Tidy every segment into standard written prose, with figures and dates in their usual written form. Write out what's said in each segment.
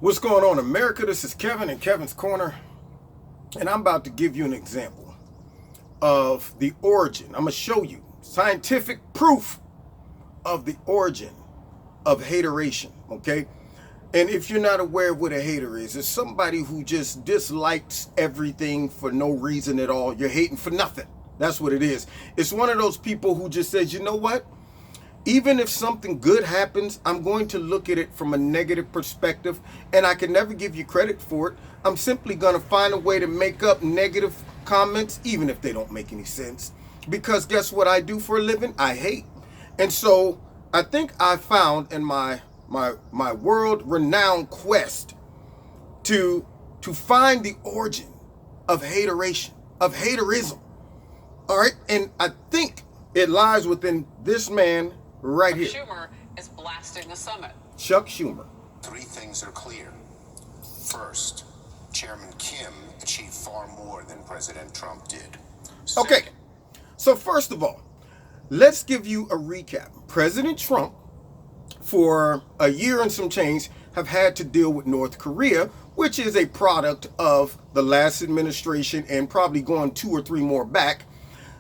What's going on, America? This is Kevin in Kevin's Corner, and I'm about to give you an example of the origin. I'm going to show you scientific proof of the origin of hateration, okay? And if you're not aware of what a hater is, it's somebody who just dislikes everything for no reason at all. You're hating for nothing. That's what it is. It's one of those people who just says, you know what? Even if something good happens, I'm going to look at it from a negative perspective, and I can never give you credit for it. I'm simply going to find a way to make up negative comments, even if they don't make any sense. Because guess what I do for a living? I hate. And so I think I found in my world-renowned quest to find the origin of hateration, of haterism. All right, and I think it lies within this man right here. Schumer is blasting the summit. Chuck Schumer. Three things are clear. First, Chairman Kim achieved far more than President Trump did. Okay, so first of all, let's give you a recap. President Trump, for a year and some change, have had to deal with North Korea, which is a product of the last administration and probably going 2 or 3 more back,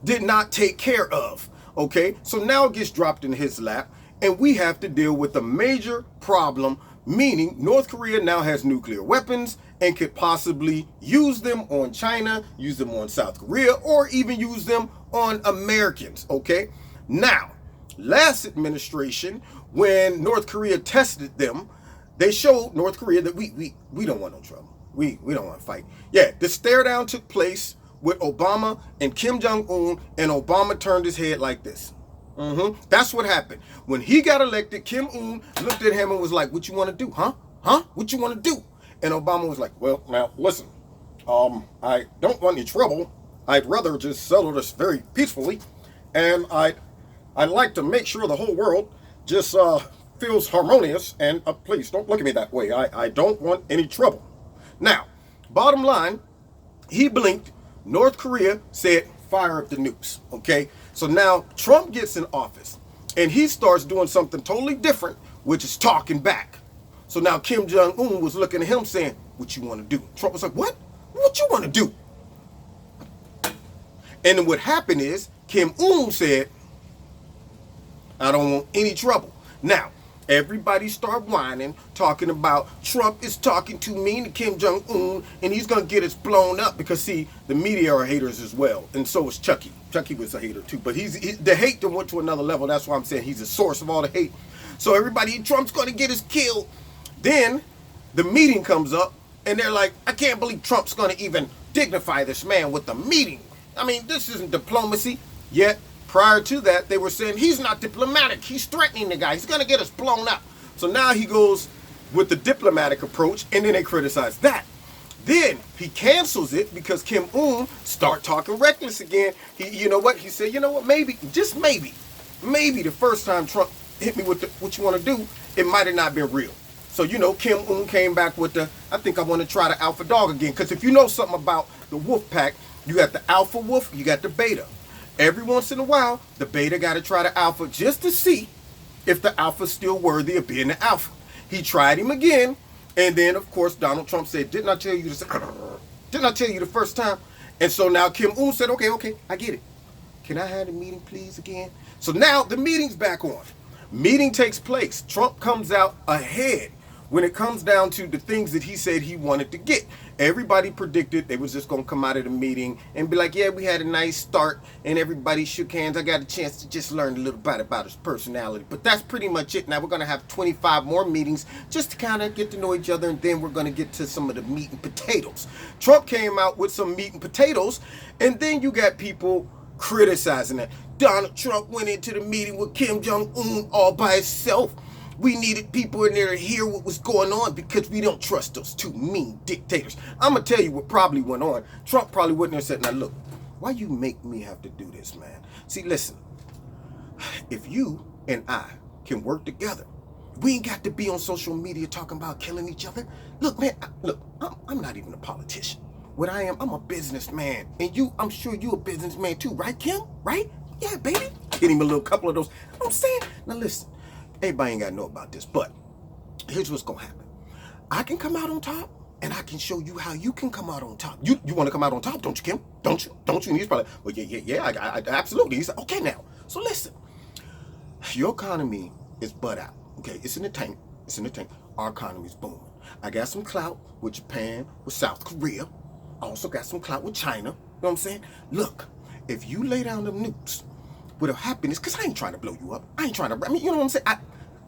did not take care of. Okay, so now it gets dropped in his lap, and we have to deal with a major problem, meaning North Korea now has nuclear weapons and could possibly use them on China, use them on South Korea, or even use them on Americans. Okay, now, last administration, when North Korea tested them, they showed North Korea that we don't want no trouble. We don't want to fight. Yeah, the stare down took place with Obama and Kim Jong-un, and Obama turned his head like this. That's what happened. When he got elected, Kim Un looked at him and was like, what you want to do, huh? What you want to do? And Obama was like, well, now, listen, I don't want any trouble. I'd rather just settle this very peacefully, and I'd like to make sure the whole world just feels harmonious, and please, don't look at me that way. I don't want any trouble. Now, bottom line, he blinked. North Korea said, fire up the nukes, okay? So now Trump gets in office, and he starts doing something totally different, which is talking back. So now Kim Jong-un was looking at him saying, what you want to do? Trump was like, what? What you want to do? And then what happened is, Kim Un said, I don't want any trouble. Now, everybody start whining, talking about Trump is talking too mean to Kim Jong-un, and he's going to get us blown up because, see, the media are haters as well, and so is Chucky. Chucky was a hater too, but the hate then went to another level. That's why I'm saying he's the source of all the hate. So everybody, Trump's going to get us killed. Then the meeting comes up, and they're like, I can't believe Trump's going to even dignify this man with the meeting. I mean, this isn't diplomacy. Yet, prior to that, they were saying, he's not diplomatic. He's threatening the guy. He's going to get us blown up. So now he goes with the diplomatic approach, and then they criticize that. Then he cancels it because Kim Un start talking reckless again. You know what? He said, you know what? Maybe, just maybe the first time Trump hit me with the, what you want to do, it might have not been real. So, you know, Kim Un came back with the, I think I want to try the alpha dog again. Because if you know something about the wolf pack, you got the alpha wolf, you got the beta. Every once in a while, the beta got to try the alpha just to see if the alpha's still worthy of being the alpha. He tried him again, and then, of course, Donald Trump said, didn't I tell you this? Didn't I tell you the first time? And so now Kim Un said, okay, I get it. Can I have the meeting, please, again? So now the meeting's back on. Meeting takes place. Trump comes out ahead when it comes down to the things that he said he wanted to get. Everybody predicted they was just going to come out of the meeting and be like, yeah, we had a nice start and everybody shook hands. I got a chance to just learn a little bit about his personality. But that's pretty much it. Now we're going to have 25 more meetings just to kind of get to know each other, and then we're going to get to some of the meat and potatoes. Trump came out with some meat and potatoes, and then you got people criticizing that. Donald Trump went into the meeting with Kim Jong-un all by himself. We needed people in there to hear what was going on because we don't trust those two mean dictators. I'm going to tell you what probably went on. Trump probably went there and said, now look, why you make me have to do this, man? See, listen, if you and I can work together, we ain't got to be on social media talking about killing each other. Look, man, I'm not even a politician. What I am, I'm a businessman. And you, I'm sure you a businessman too, right, Kim? Right? Yeah, baby. Hit him a little couple of those. You know what I'm saying? Now listen. Everybody ain't got to know about this, but here's what's going to happen. I can come out on top, and I can show you how you can come out on top. You want to come out on top, don't you, Kim? Don't you? Don't you? And he's probably, well, yeah, I absolutely. He said, okay, now. So listen, your economy is butt out. Okay, it's in the tank. It's in the tank. Our economy's booming. I got some clout with Japan, with South Korea. I also got some clout with China. You know what I'm saying? Look, if you lay down them nukes with a happiness, because I ain't trying to blow you up. I ain't trying to, I mean, you know what I'm saying?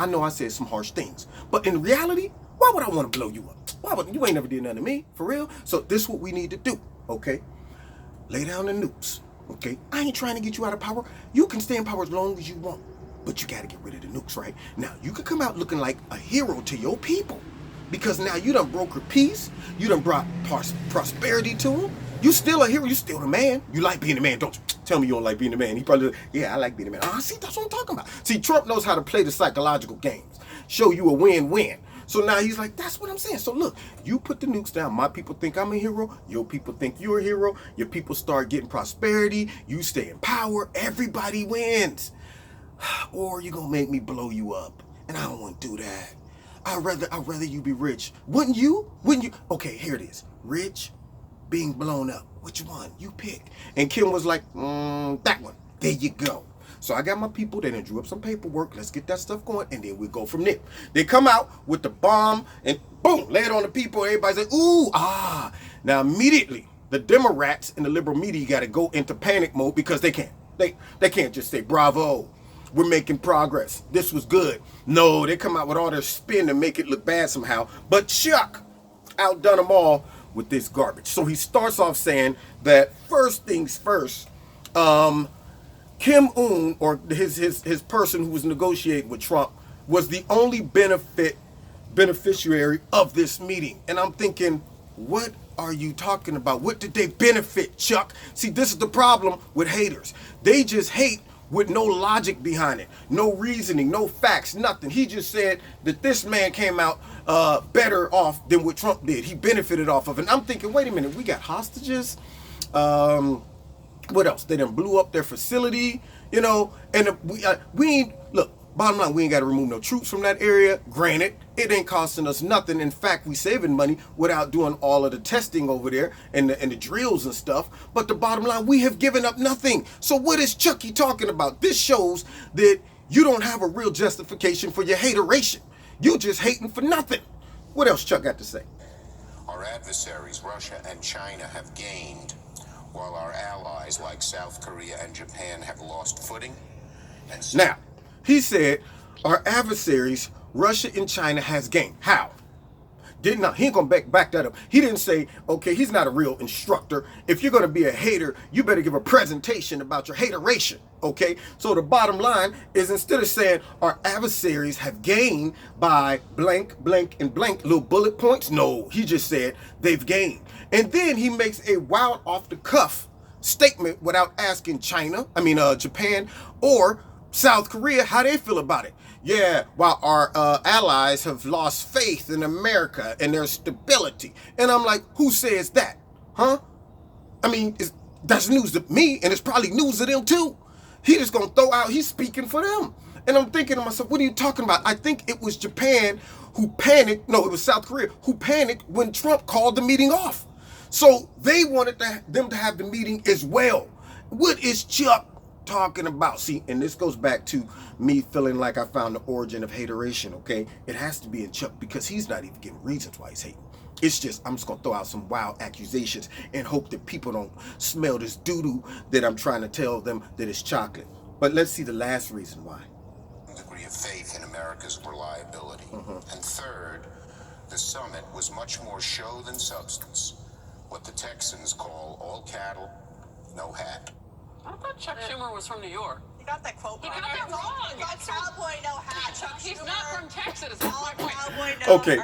I know I said some harsh things, but in reality, why would I want to blow you up? Why would, you ain't never did nothing to me, for real? So this is what we need to do, okay? Lay down the nukes, okay? I ain't trying to get you out of power. You can stay in power as long as you want, but you got to get rid of the nukes, right? Now, you can come out looking like a hero to your people, because now you done brokered peace. You done brought prosperity to them. You still a hero. You still the man. You like being the man, don't you? Tell me you don't like being the man. He probably, yeah, I like being the man. Ah, see, that's what I'm talking about. See, Trump knows how to play the psychological games. Show you a win-win. So now he's like, that's what I'm saying. So look, you put the nukes down. My people think I'm a hero. Your people think you're a hero. Your people start getting prosperity. You stay in power. Everybody wins. Or you gonna make me blow you up. And I don't want to do that. I'd rather you be rich. Wouldn't you? Wouldn't you? Okay, here it is. Rich, being blown up. Which one? You pick. And Kim was like, that one. There you go. So I got my people. They done drew up some paperwork. Let's get that stuff going, and then we go from there. They come out with the bomb, and boom, lay it on the people. Everybody's like, ooh, ah. Now immediately, the Democrats and the liberal media got to go into panic mode because they can't. They can't just say, bravo, we're making progress. This was good. No, they come out with all their spin to make it look bad somehow. But Chuck outdone them all with this garbage. So he starts off saying that first things first, Kim Un, or his person who was negotiating with Trump, was the only beneficiary of this meeting. And I'm thinking, what are you talking about? What did they benefit, Chuck? See, this is the problem with haters. They just hate with no logic behind it, no reasoning, no facts, nothing. He just said that this man came out better off than what Trump did. He benefited off of it. And I'm thinking, wait a minute, we got hostages. What else? They done blew up their facility, you know, and we ain't, look, bottom line, we ain't got to remove no troops from that area. Granted, it ain't costing us nothing. In fact, we saving money without doing all of the testing over there and the drills and stuff. But the bottom line, we have given up nothing. So what is Chucky talking about? This shows that you don't have a real justification for your hateration. You just hating for nothing. What else Chuck got to say? Our adversaries, Russia and China, have gained, while our allies like South Korea and Japan have lost footing. And so now, he said our adversaries, Russia and China, has gained. How? He ain't gonna back that up. He didn't say, okay, he's not a real instructor. If you're gonna be a hater, you better give a presentation about your hateration. Okay? So the bottom line is, instead of saying our adversaries have gained by blank, blank, and blank little bullet points, no, he just said they've gained. And then he makes a wild off the cuff statement without asking Japan or South Korea how they feel about it. Yeah, while our allies have lost faith in America and their stability. And I'm like, who says that? Huh? I mean, that's news to me, and it's probably news to them too. He just gonna throw out, he's speaking for them. And I'm thinking to myself, what are you talking about? I think it was Japan who panicked. No, it was South Korea who panicked when Trump called the meeting off. So they wanted them to have the meeting as well. What is Chuck talking about? See, and this goes back to me feeling like I found the origin of hateration, okay? It has to be in Chuck, because he's not even giving reasons why he's hating. It's just, I'm just going to throw out some wild accusations and hope that people don't smell this doo-doo that I'm trying to tell them that it's chocolate. But let's see the last reason why. Degree of faith in America's reliability. And third, the summit was much more show than substance. What the Texans call all cattle, no hat. I thought Chuck Schumer was from New York. You got that quote wrong. You got that wrong. You got cowboy, no hat. Chuck He's Schumer. not from Texas. That's my point. Cowboy, no Okay,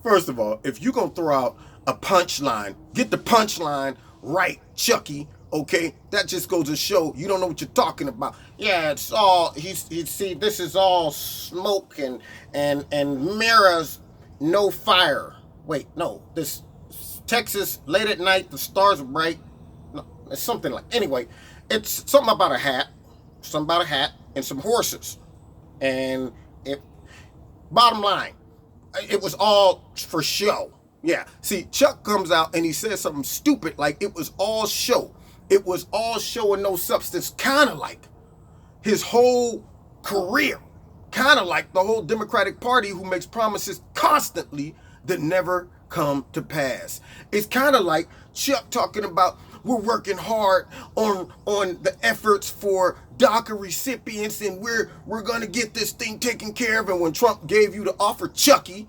first of all, if you're going to throw out a punchline, get the punchline right, Chucky, okay? That just goes to show you don't know what you're talking about. Yeah, it's all, see, this is all smoke and mirrors, no fire. Wait, no, this Texas, late at night, the stars are bright. No, it's something like, anyway, it's something about a hat, and some horses. And bottom line, it was all for show. Yeah. See, Chuck comes out and he says something stupid like it was all show. It was all show and no substance, kind of like his whole career. Kind of like the whole Democratic Party who makes promises constantly that never come to pass. It's kind of like Chuck talking about we're working hard on the efforts for DACA recipients and we're gonna get this thing taken care of. And when Trump gave you the offer, Chucky,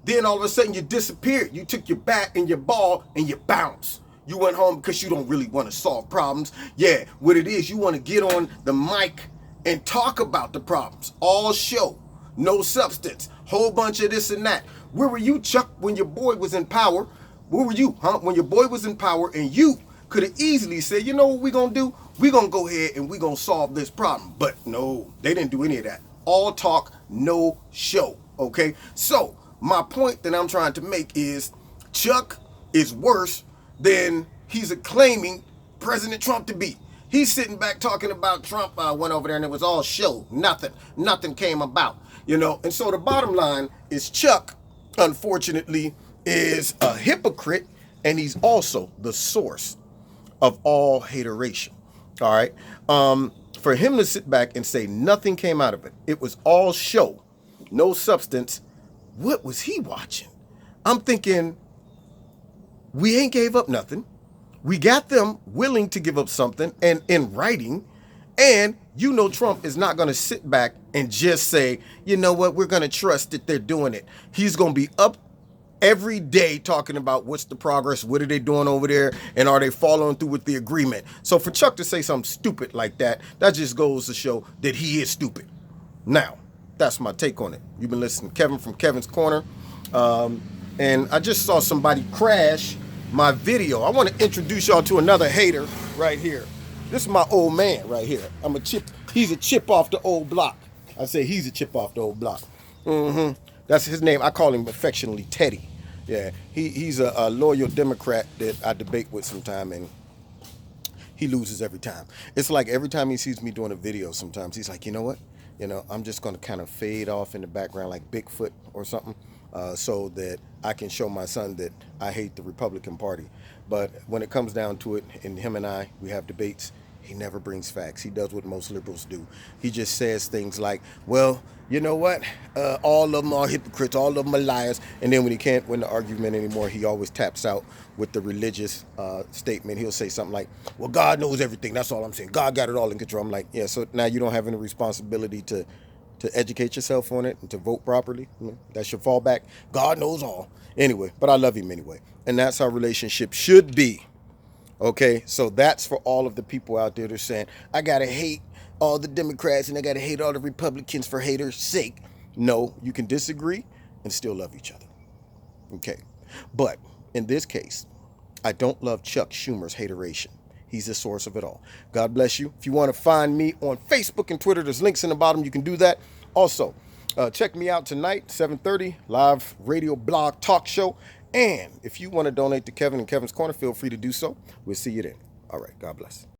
then all of a sudden you disappeared. You took your bat and your ball and you bounced. You went home because you don't really want to solve problems. Yeah, what it is, you want to get on the mic and talk about the problems. All show, no substance, whole bunch of this and that. Where were you, Chuck, when your boy was in power? Where were you, huh? When your boy was in power and you could have easily said, you know what we're going to do? We're going to go ahead and we're going to solve this problem. But no, they didn't do any of that. All talk, no show, okay? So my point that I'm trying to make is Chuck is worse than he's claiming President Trump to be. He's sitting back talking about Trump went over there and it was all show. Nothing came about, you know. And so the bottom line is Chuck, unfortunately, is a hypocrite, and he's also the source of all hateration. All right. For him to sit back and say nothing came out of it, it was all show, no substance. What was he watching? I'm thinking, we ain't gave up nothing. We got them willing to give up something and in writing. And you know Trump is not going to sit back and just say, you know what, we're going to trust that they're doing it. He's going to be up every day talking about what's the progress, what are they doing over there, and are they following through with the agreement. So for Chuck to say something stupid like that, that just goes to show that he is stupid. Now, that's my take on it. You've been listening to Kevin from Kevin's Corner. And I just saw somebody crash my video. I want to introduce y'all to another hater right here. This is my old man right here. He's a chip off the old block. I say he's a chip off the old block. That's his name. I call him affectionately Teddy. Yeah, he's a loyal Democrat that I debate with sometime, and he loses every time. It's like every time he sees me doing a video, sometimes he's like, you know what? You know, I'm just going to kind of fade off in the background like Bigfoot or something, so that I can show my son that I hate the Republican Party. But when it comes down to it, and him and I, we have debates, he never brings facts. He does what most liberals do. He just says things like, well, you know what? All of them are hypocrites. All of them are liars. And then when he can't win the argument anymore, he always taps out with the religious statement. He'll say something like, well, God knows everything. That's all I'm saying. God got it all in control. I'm like, yeah, so now you don't have any responsibility to educate yourself on it and to vote properly. That's your fallback. God knows all. Anyway, but I love him anyway. And that's how relationships should be. Okay, so that's for all of the people out there that are saying, I got to hate all the Democrats and I got to hate all the Republicans for haters' sake. No, you can disagree and still love each other. Okay, but in this case, I don't love Chuck Schumer's hateration. He's the source of it all. God bless you. If you want to find me on Facebook and Twitter, there's links in the bottom. You can do that. Also, check me out tonight, 7:30, live radio blog talk show. And if you want to donate to Kevin and Kevin's Corner, feel free to do so. We'll see you then. All right. God bless.